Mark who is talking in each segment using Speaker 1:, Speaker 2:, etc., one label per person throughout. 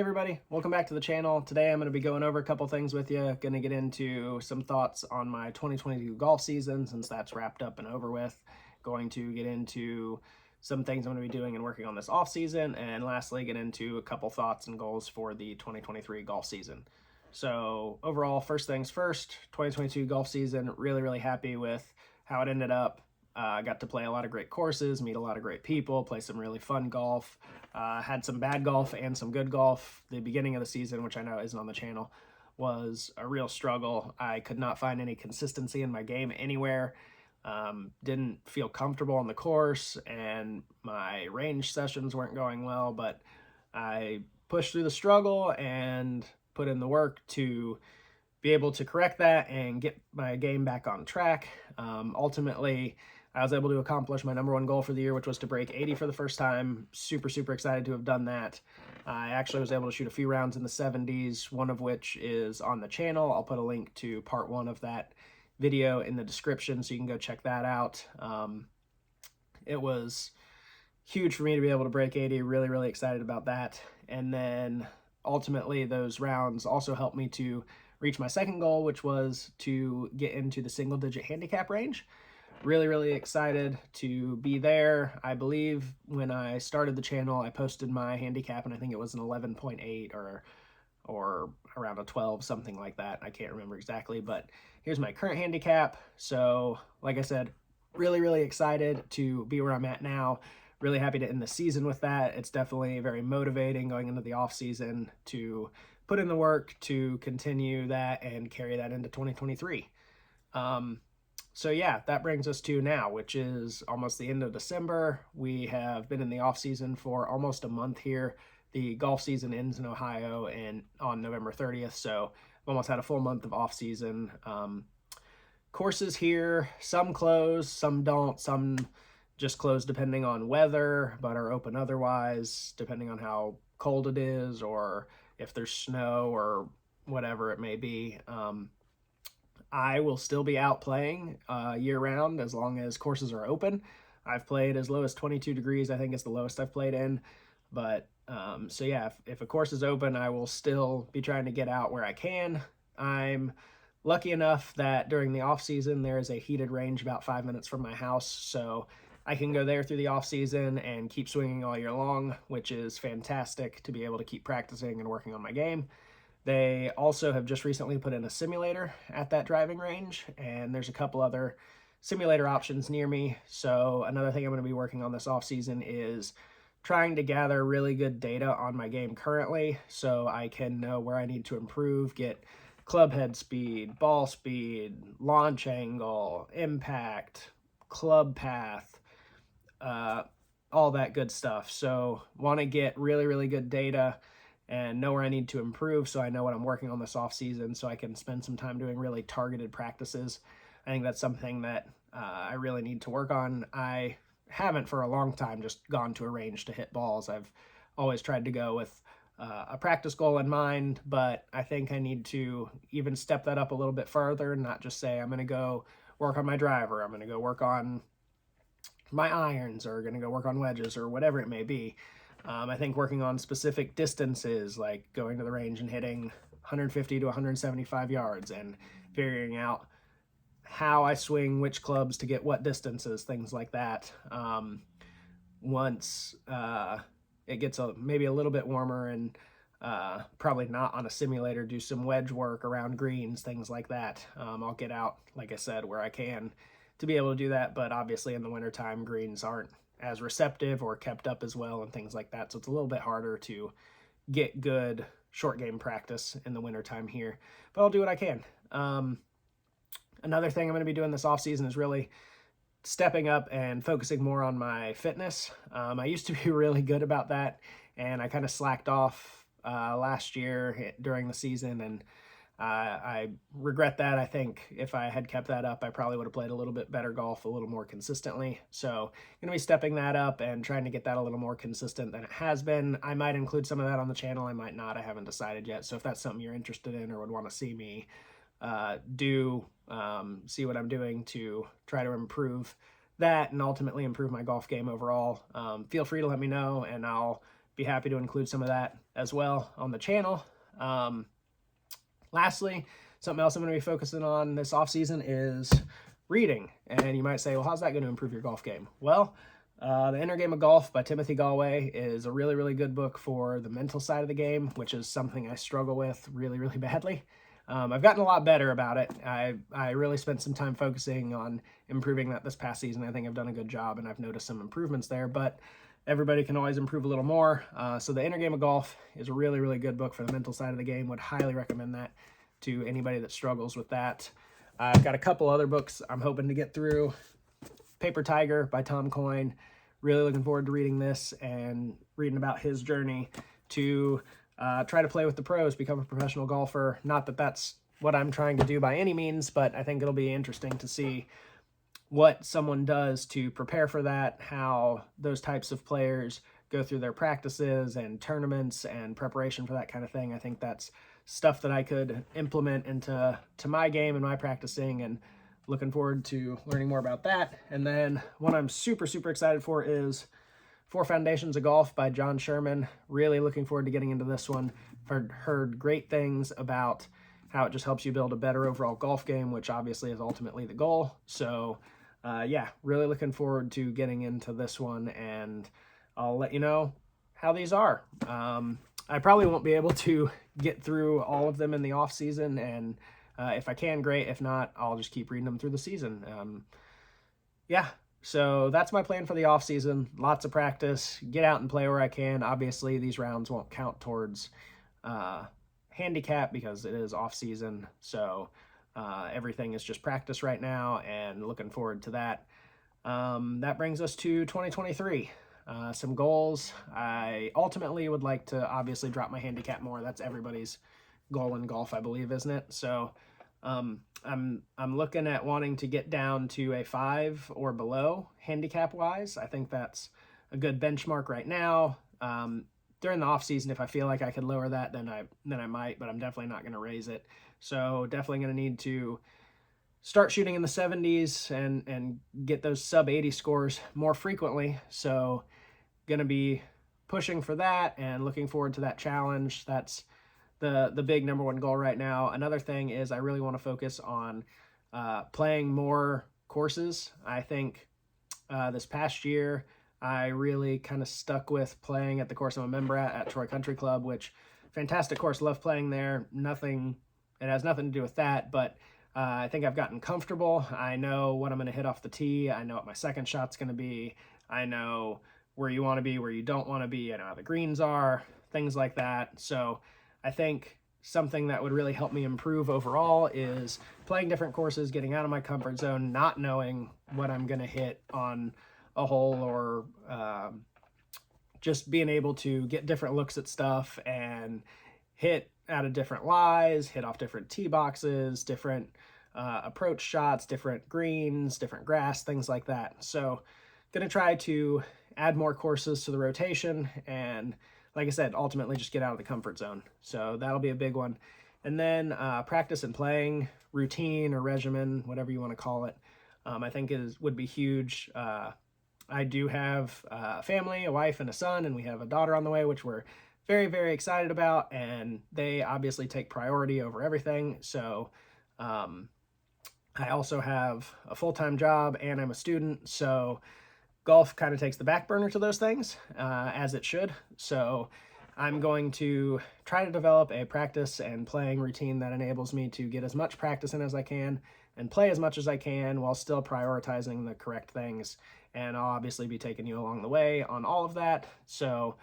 Speaker 1: everybody, welcome back to the channel. Today I'm going to be going over a couple things with you. Going to get into some thoughts on my 2022 golf season since that's wrapped up and over with. Going to get into some things I'm going to be doing and working on this off season, and lastly get into a couple thoughts and goals for the 2023 golf season. So overall, first things first, 2022 golf season, really happy with how it ended up. I got to play a lot of great courses, meet a lot of great people, play some really fun golf. Had some bad golf and some good golf. The beginning of the season, which I know isn't on the channel, was a real struggle. I could not find any consistency in my game anywhere. Didn't feel comfortable on the course, and my range sessions weren't going well, but I pushed through the struggle and put in the work to be able to correct that and get my game back on track. Ultimately, I was able to accomplish my number one goal for the year, which was to break 80 for the first time. Super excited to have done that. I actually was able to shoot a few rounds in the 70s, one of which is on the channel. I'll put a link to part one of that video in the description so you can go check that out. It was huge for me to be able to break 80. Really excited about that. And then ultimately those rounds also helped me to reach my second goal, which was to get into the single-digit handicap range. Really excited to be there. I believe when I started the channel, I posted my handicap, and I think it was an 11.8 or around a 12, something like that. I can't remember exactly, but here's my current handicap. So like I said, really excited to be where I'm at now. Really happy to end the season with that. It's definitely very motivating going into the off season to put in the work to continue that and carry that into 2023. So yeah, that brings us to now, which is almost the end of December. We have been in the off season for almost a month here. The golf season ends in Ohio and on November 30th, so I've almost had a full month of off season. Courses here, some close, some don't, some just close depending on weather, but are open otherwise, depending on how cold it is or if there's snow or whatever it may be. I will still be out playing year-round as long as courses are open. I've played as low as 22 degrees, I think is the lowest I've played in. But so yeah, if a course is open, I will still be trying to get out where I can. I'm lucky enough that during the off-season, there is a heated range about 5 minutes from my house, so I can go there through the off-season and keep swinging all year long, which is fantastic to be able to keep practicing and working on my game. They also have just recently put in a simulator at that driving range, and there's a couple other simulator options near me. So another thing I'm going to be working on this offseason is trying to gather really good data on my game currently so I can know where I need to improve, get club head speed, ball speed, launch angle, impact, club path, all that good stuff. So want to get really good data and know where I need to improve so I know what I'm working on this off season so I can spend some time doing really targeted practices. I think that's something that I really need to work on. I haven't for a long time just gone to a range to hit balls. I've always tried to go with a practice goal in mind, but I think I need to even step that up a little bit further and not just say I'm going to go work on my driver, I'm going to go work on my irons, or going to go work on wedges, or whatever it may be. I think working on specific distances, like going to the range and hitting 150 to 175 yards and figuring out how I swing which clubs to get what distances, things like that. Once it gets maybe a little bit warmer and probably not on a simulator, do some wedge work around greens, things like that. I'll get out, like I said, where I can to be able to do that, but obviously in the wintertime, greens aren't as receptive or kept up as well and things like that. So it's a little bit harder to get good short game practice in the wintertime here, but I'll do what I can. Another thing I'm going to be doing this off season is really stepping up and focusing more on my fitness. I used to be really good about that, and I kind of slacked off last year during the season, and I regret that. I think if I had kept that up, I probably would have played a little bit better golf a little more consistently. So I'm going to be stepping that up and trying to get that a little more consistent than it has been. I might include some of that on the channel. I might not. I haven't decided yet. So if that's something you're interested in or would want to see me see what I'm doing to try to improve that and ultimately improve my golf game overall, feel free to let me know, and I'll be happy to include some of that as well on the channel. Lastly, something else I'm going to be focusing on this off season is reading. And you might say, well, how's that going to improve your golf game? Well, The Inner Game of Golf by Timothy Galway is a really, really good book for the mental side of the game, which is something I struggle with really, really badly. I've gotten a lot better about it. I really spent some time focusing on improving that this past season. I think I've done a good job, and I've noticed some improvements there, but everybody can always improve a little more. So The Inner Game of Golf is a really, really good book for the mental side of the game. Would highly recommend that to anybody that struggles with that. I've got a couple other books I'm hoping to get through. Paper Tiger by Tom Coyne. Really looking forward to reading this and reading about his journey to try to play with the pros, become a professional golfer. Not that that's what I'm trying to do by any means, but I think it'll be interesting to see what someone does to prepare for that, how those types of players go through their practices and tournaments and preparation for that kind of thing. I think that's stuff that I could implement into my game and my practicing, and looking forward to learning more about that. And then one I'm super, super excited for is Four Foundations of Golf by John Sherman. Really looking forward to getting into this one. Heard great things about how it just helps you build a better overall golf game, which obviously is ultimately the goal. So yeah, really looking forward to getting into this one, and I'll let you know how these are. I probably won't be able to get through all of them in the off season, and if I can, great. If not, I'll just keep reading them through the season. Yeah, so that's my plan for the off season. Lots of practice, get out and play where I can. Obviously, these rounds won't count towards handicap because it is off season. So everything is just practice right now, and looking forward to that. That brings us to 2023. Some goals. I ultimately would like to obviously drop my handicap more. That's everybody's goal in golf, I believe, isn't it? So I'm looking at wanting to get down to a 5 or below handicap wise. I think that's a good benchmark right now. During the off season, if I feel like I could lower that, then I might, but I'm definitely not going to raise it. So definitely going to need to start shooting in the 70s and get those sub 80 scores more frequently. So going to be pushing for that and looking forward to that challenge. That's the big number one goal right now. Another thing is I really want to focus on playing more courses. I think this past year I really kind of stuck with playing at the course I'm a member at Troy Country Club, which fantastic course, love playing there. It has nothing to do with that, but I think I've gotten comfortable. I know what I'm going to hit off the tee. I know what my second shot's going to be. I know where you want to be, where you don't want to be. I know how the greens are, things like that. So I think something that would really help me improve overall is playing different courses, getting out of my comfort zone, not knowing what I'm going to hit on a hole, or just being able to get different looks at stuff and hit out of different lies, hit off different tee boxes, different approach shots, different greens, different grass, things like that. So going to try to add more courses to the rotation, and like I said, ultimately just get out of the comfort zone. So that'll be a big one. And then practice and playing routine or regimen, whatever you want to call it, I think would be huge. I do have a family, a wife and a son, and we have a daughter on the way, which we're very, very excited about, and they obviously take priority over everything. So I also have a full-time job and I'm a student, so golf kind of takes the back burner to those things, as it should. So I'm going to try to develop a practice and playing routine that enables me to get as much practice in as I can and play as much as I can while still prioritizing the correct things. And I'll obviously be taking you along the way on all of that. So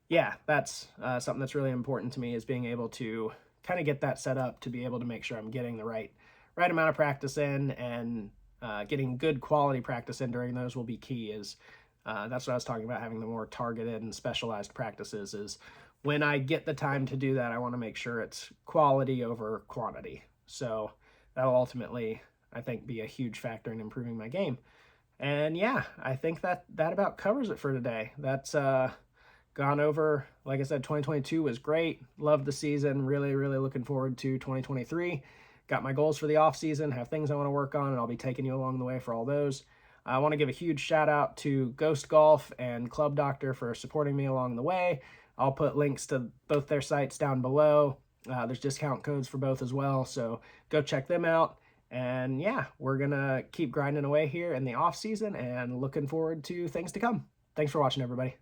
Speaker 1: yeah, that's something that's really important to me, is being able to kind of get that set up to be able to make sure I'm getting the right amount of practice in, and getting good quality practice in during those will be key. That's what I was talking about, having the more targeted and specialized practices. Is when I get the time to do that, I want to make sure it's quality over quantity. So that'll ultimately, I think, be a huge factor in improving my game. And yeah, I think that about covers it for today. That's gone over. Like I said, 2022 was great. Loved the season. Really, really looking forward to 2023. Got my goals for the off season, have things I want to work on, and I'll be taking you along the way for all those. I want to give a huge shout out to Ghost Golf and Club Doctor for supporting me along the way. I'll put links to both their sites down below. There's discount codes for both as well, so go check them out. And yeah, we're gonna keep grinding away here in the off season and looking forward to things to come. Thanks for watching, everybody.